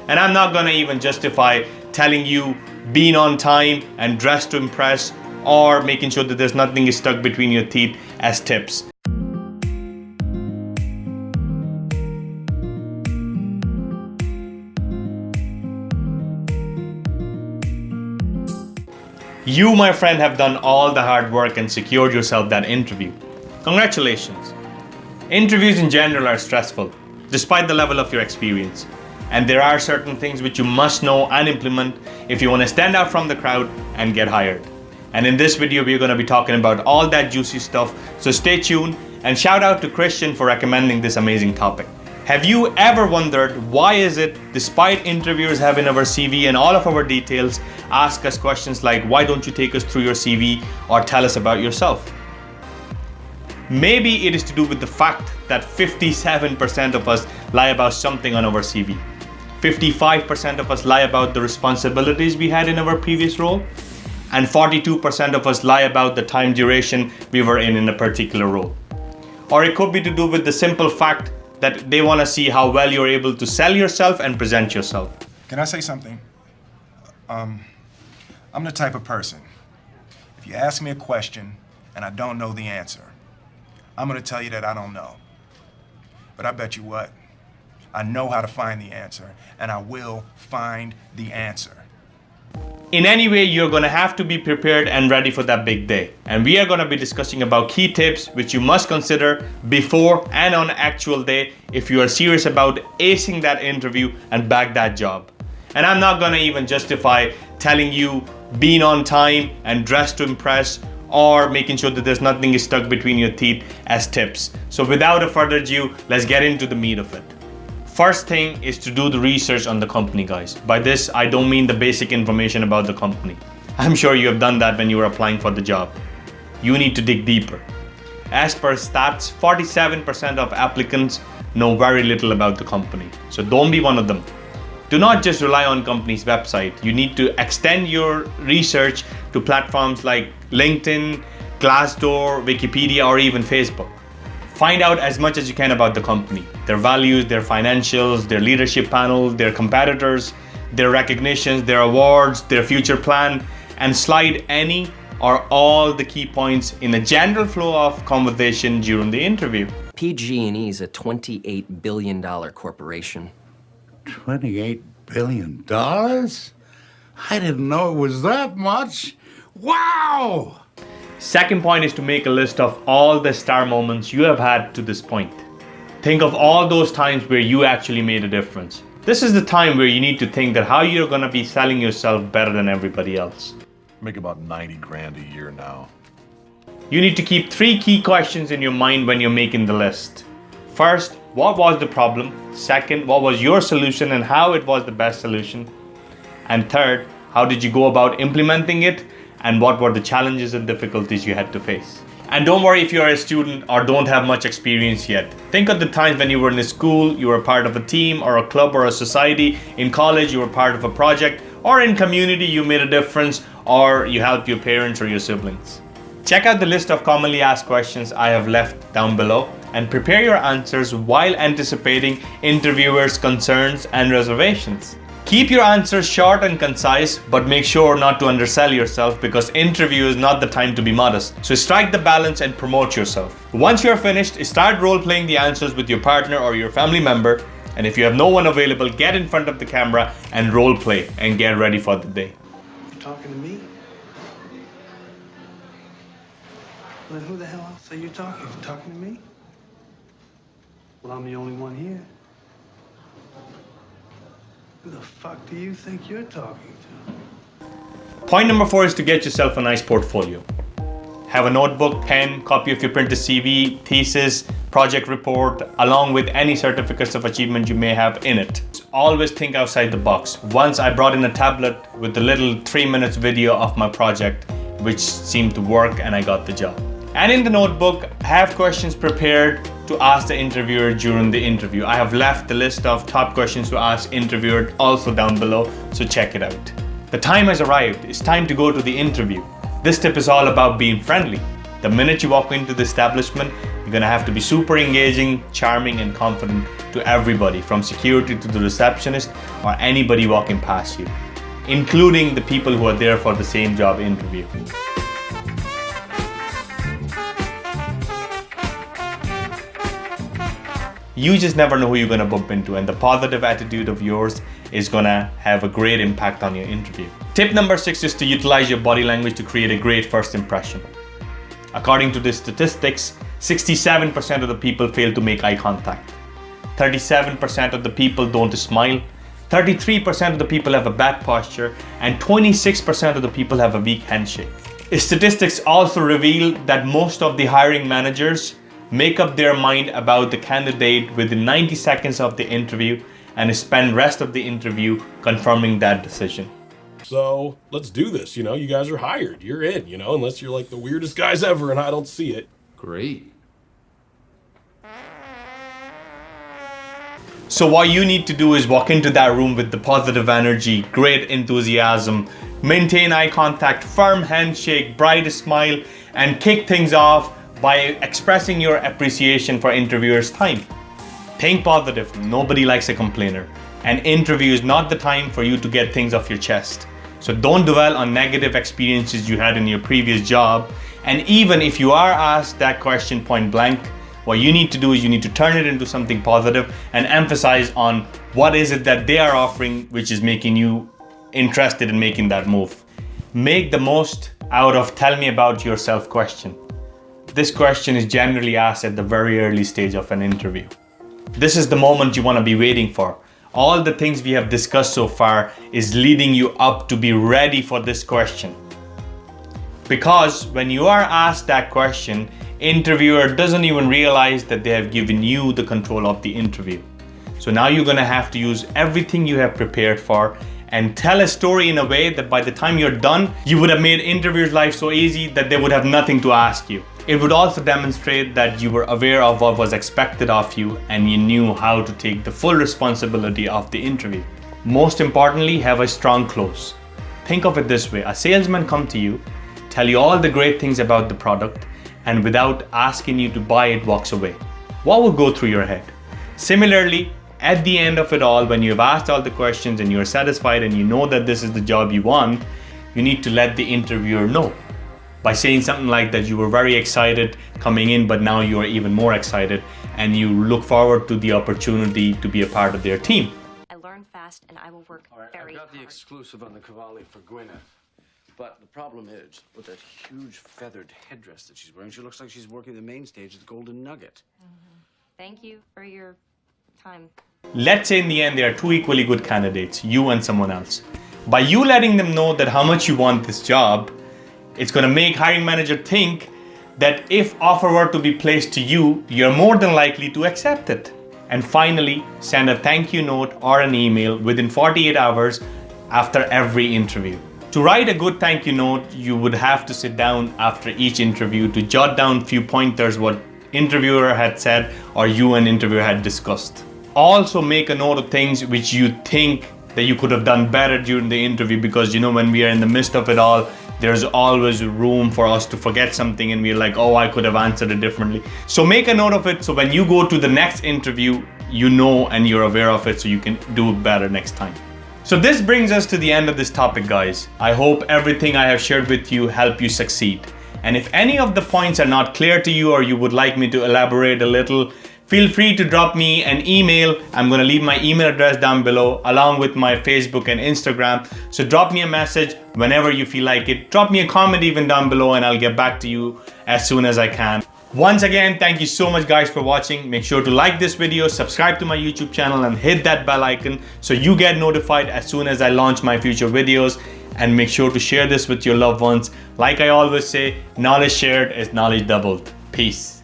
And I'm not gonna even justify telling you being on time and dressed to impress or making sure that there's nothing is stuck between your teeth as tips. You, my friend, have done all the hard work and secured yourself that interview. Congratulations. Interviews in general are stressful, despite the level of your experience. And there are certain things which you must know and implement if you want to stand out from the crowd and get hired. And in this video, we're going to be talking about all that juicy stuff. So stay tuned, and shout out to Christian for recommending this amazing topic. Have you ever wondered why is it, despite interviewers having our CV and all of our details, ask us questions like, why don't you take us through your CV or tell us about yourself? Maybe it is to do with the fact that 57% of us lie about something on our CV. 55% of us lie about the responsibilities we had in our previous role. And 42% of us lie about the time duration we were in a particular role. Or it could be to do with the simple fact that they want to see how well you're able to sell yourself and present yourself. Can I say something? I'm the type of person, if you ask me a question and I don't know the answer, I'm gonna tell you that I don't know. But I bet you what, I know how to find the answer, and I will find the answer. In any way, you're going to have to be prepared and ready for that big day. And we are going to be discussing about key tips which you must consider before and on actual day if you are serious about acing that interview and bag that job. And I'm not going to even justify telling you being on time and dressed to impress or making sure that there's nothing is stuck between your teeth as tips. So without a further ado, let's get into the meat of it. First thing is to do the research on the company, guys. By this, I don't mean the basic information about the company. I'm sure you have done that when you were applying for the job. You need to dig deeper. As per stats, 47% of applicants know very little about the company. So don't be one of them. Do not just rely on company's website. You need to extend your research to platforms like LinkedIn, Glassdoor, Wikipedia, or even Facebook. Find out as much as you can about the company, their values, their financials, their leadership panel, their competitors, their recognitions, their awards, their future plan, and slide any or all the key points in a general flow of conversation during the interview. PG&E is a $28 billion corporation. $28 billion? I didn't know it was that much. Wow! Second point is to make a list of all the star moments you have had to this point. Think of all those times where you actually made a difference. This is the time where you need to think that how you're going to be selling yourself better than everybody else. Make about 90 grand a year now. You need to keep 3 key questions in your mind when you're making the list. First, what was the problem? Second, what was your solution and how it was the best solution? And third, how did you go about implementing it? And what were the challenges and difficulties you had to face? And don't worry if you are a student or don't have much experience yet. Think of the times when you were in a school, you were part of a team or a club or a society. In college, you were part of a project, or in community, you made a difference, or you helped your parents or your siblings. Check out the list of commonly asked questions I have left down below and prepare your answers while anticipating interviewers' concerns and reservations. Keep your answers short and concise, but make sure not to undersell yourself because interview is not the time to be modest. So strike the balance and promote yourself. Once you're finished, start role-playing the answers with your partner or your family member. And if you have no one available, get in front of the camera and role-play and get ready for the day. You talking to me? Well, who the hell else are you talking to? Talking to me? Well, I'm the only one here. Who the fuck do you think you're talking to? Point number 4 is to get yourself a nice portfolio. Have a notebook, pen, copy of your printed CV, thesis, project report, along with any certificates of achievement you may have in it. Always think outside the box. Once I brought in a tablet with a little 3 minutes video of my project, which seemed to work, and I got the job. And in the notebook, have questions prepared to ask the interviewer during the interview. I have left the list of top questions to ask interviewer also down below, so check it out. The time has arrived. It's time to go to the interview. This tip is all about being friendly. The minute you walk into the establishment, you're gonna have to be super engaging, charming, and confident to everybody, from security to the receptionist or anybody walking past you, including the people who are there for the same job interview. You just never know who you're gonna bump into, and the positive attitude of yours is gonna have a great impact on your interview. Tip number 6 is to utilize your body language to create a great first impression. According to the statistics, 67% of the people fail to make eye contact. 37% of the people don't smile. 33% of the people have a bad posture, and 26% of the people have a weak handshake. Statistics also reveal that most of the hiring managers make up their mind about the candidate within 90 seconds of the interview and spend rest of the interview confirming that decision. So let's do this. You know, you guys are hired. You're in, you know, unless you're like the weirdest guys ever and I don't see it. Great. So what you need to do is walk into that room with the positive energy, great enthusiasm, maintain eye contact, firm handshake, bright smile, and kick things off by expressing your appreciation for interviewers' time. Think positive. Nobody likes a complainer. An interview is not the time for you to get things off your chest. So don't dwell on negative experiences you had in your previous job. And even if you are asked that question point blank, what you need to do is you need to turn it into something positive and emphasize on what is it that they are offering which is making you interested in making that move. Make the most out of "tell me about yourself" question. This question is generally asked at the very early stage of an interview. This is the moment you want to be waiting for. All the things we have discussed so far is leading you up to be ready for this question. Because when you are asked that question, interviewer doesn't even realize that they have given you the control of the interview. So now you're going to have to use everything you have prepared for and tell a story in a way that by the time you're done, you would have made interviewers' life so easy that they would have nothing to ask you. It would also demonstrate that you were aware of what was expected of you and you knew how to take the full responsibility of the interview. Most importantly, have a strong close. Think of it this way: a salesman comes to you, tell you all the great things about the product, and without asking you to buy it, walks away. What would go through your head? Similarly, at the end of it all, when you've asked all the questions and you're satisfied and you know that this is the job you want, you need to let the interviewer know by saying something like that you were very excited coming in, but now you are even more excited and you look forward to the opportunity to be a part of their team. I learn fast and I will work very hard. I've got the exclusive on the Cavalli for Gwyneth. But the problem is, with that huge feathered headdress that she's wearing, she looks like she's working the main stage at the Golden Nugget. Thank you for your time. Let's say in the end there are two equally good candidates, you and someone else. By you letting them know that how much you want this job, it's going to make hiring manager think that if offer were to be placed to you, you're more than likely to accept it. And finally, send a thank you note or an email within 48 hours after every interview. To write a good thank you note, you would have to sit down after each interview to jot down a few pointers what interviewer had said or you and interviewer had discussed. Also make a note of things which you think that you could have done better during the interview, because you know when we are in the midst of it all, there's always room for us to forget something and we're like, oh, I could have answered it differently. So make a note of it so when you go to the next interview, you know and you're aware of it so you can do it better next time. So this brings us to the end of this topic, guys. I hope everything I have shared with you helped you succeed. And if any of the points are not clear to you or you would like me to elaborate a little, feel free to drop me an email. I'm going to leave my email address down below along with my Facebook and Instagram. So drop me a message whenever you feel like it. Drop me a comment even down below and I'll get back to you as soon as I can. Once again, thank you so much guys for watching. Make sure to like this video, subscribe to my YouTube channel and hit that bell icon so you get notified as soon as I launch my future videos. And make sure to share this with your loved ones. Like I always say, knowledge shared is knowledge doubled. Peace.